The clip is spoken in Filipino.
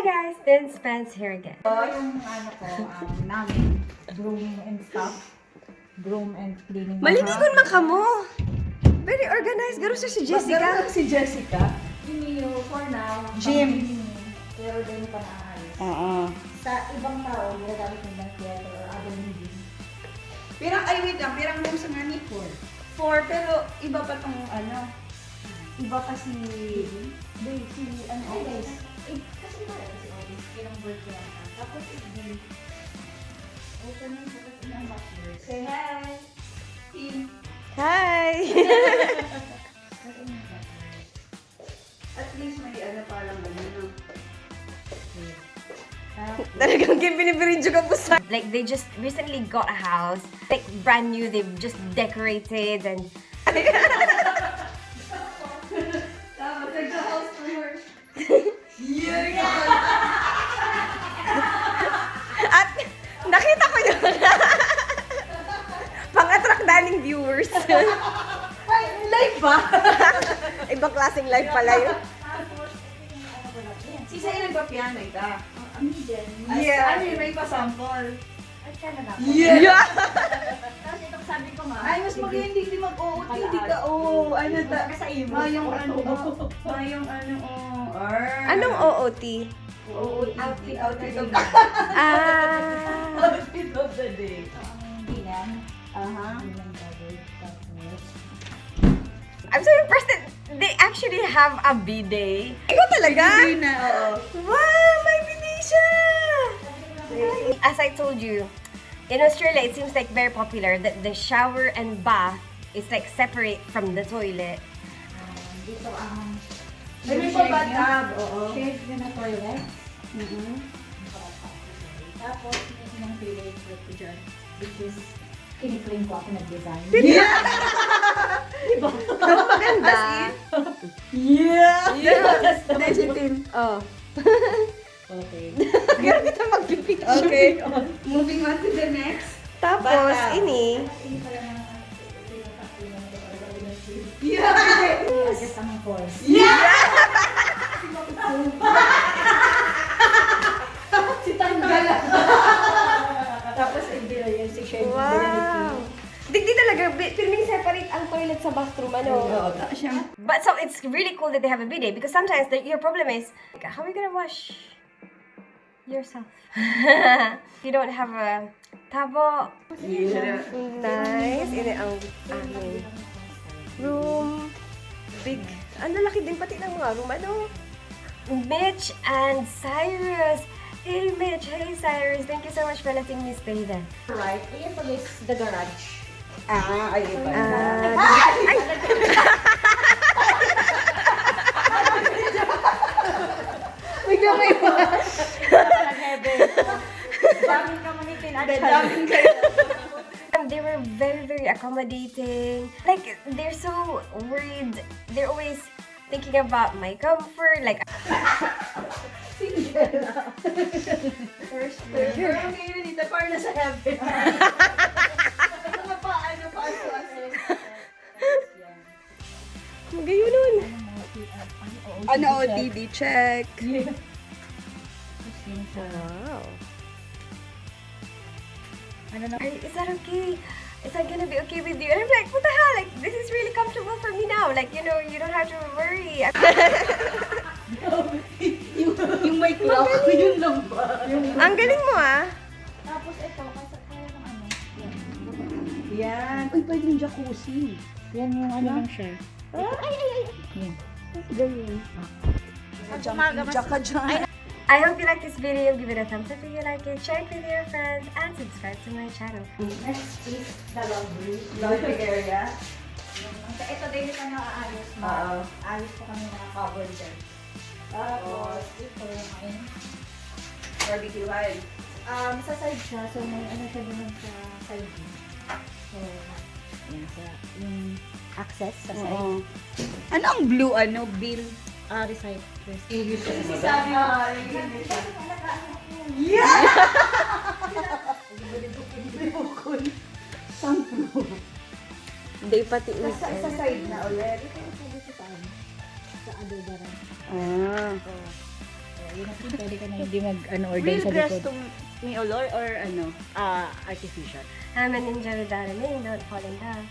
guys, then Spence here again. Yung ano ko, namin, grooming and stuff. Groom and cleaning. Maliligon man ka mo. Very organized. Garo siya si Jessica. Garo si Jessica. Yung for now, gym. Pero din pa naayos. Sa ibang tao, ginagamit ng theater or other meeting. Pirang, ay wait lang, pirang room sa nga ni 4. 4, pero iba pa tong ano. Iba pa si... si ano, Otis. Kasi ba si Otis, pirang birthday lang. Tapos open yung bukas ng bachelor. Say hi! Team. Hi! At least may ano parang ano. Talagang binibiridyo ka po sa... Like, they just recently got a house. Like, brand new. They've just decorated and... Tapos nagka-house tour. At nakita ko yun. Pang-attract daling viewers. Ay, live ba? Ibang klaseng live pala yun. Si Sa'yo nagpa-piano ka? Yeah. Ano yun, may pa-sample. At siya na dapat. Yeah! Tapos itong sabi ko nga. Ay, mas maganda hindi mag-OOTD ka. Oo, ano ta? Sa imo. Mayong ano, mayong ano, Anong OOT? outfit of the day. Ah! Outfit of the day. Hindi lang. Aha. Hindi lang covered. Tapos. I'm so impressed that they actually have a bidet. Ikaw talaga? Hindi na, oo. Wow! May bidet siya! As I told you, in Australia, it seems like very popular that the shower and bath is like separate from the toilet. Dito ang May pa-bathtub, oo. shade yun na toilet. Tapos, may isang favorite trip ko dyan, which is kiniklaim ko ako nag-design. Maganda. Yeah! Yes! Digitin. Oh. Okay. Grabe na magpipicture. Okay. Moving on to the next. Tapos, Bata. ini. Hindi pala na Yeah! adjust ang course. Si Tanggala. Tapos, hindi na yun si Shane. Wow! Di talaga, filming separate ang toilet sa bathroom, ano? Oo, siya. But so, it's really cool that they have a bidet because sometimes your problem is, how are you gonna wash yourself? You don't have a tabo. Yeah. Nice. Ini ang aming room. Big. Ang lalaki din pati ng mga room, ano? Mitch and Cyrus. Hey Mitch, hey Cyrus. Thank you so much for letting me stay there. Right. Ayan pala is the garage. Ay, iba. Bigla may Nag-heaven. Daming community na Daming kayo. They were very, very accommodating. Like, they're so worried. They're always thinking about my comfort. Like, First floor. Pero ang ngayon dito, parang nasa heaven. Ano pa, aso-aso. magayon nun. Ano, OTD check. Wow. Ano na? Is that okay? Is that gonna be okay with you? And I'm like, what the hell? Like, this is really comfortable for me now. Like, you know, you don't have to worry. Yung may clock, yun lang ba? Ang galing mo, ah. Tapos ito, kasi kaya ng ano. Yan. Uy, pwede yung jacuzzi. Yan yung ano lang siya. Ay. Yan. Galing. Jaka dyan. I hope you like this video. Give it a thumbs up if you like it. Share it with your friends. And subscribe to my channel. Next is the laundry. Laundry area. Ito din ito na aayos mo. Oo. Ayos po kami mga cover dyan. Tapos, ito yung aking Barbecue hide. sa side siya, so may ano siya naman sa side view. So, yan sa yung access sa side. Ano ang blue, bill? Recite. Si Sabi Yeah! Hindi pati Sa side na ulit. Sa adobaran. Ah. Yun natin, pwede ka na hindi mag-order Real sa grass likod. tong ni Olor or artificial? I'm an injury darling, don't fall in love.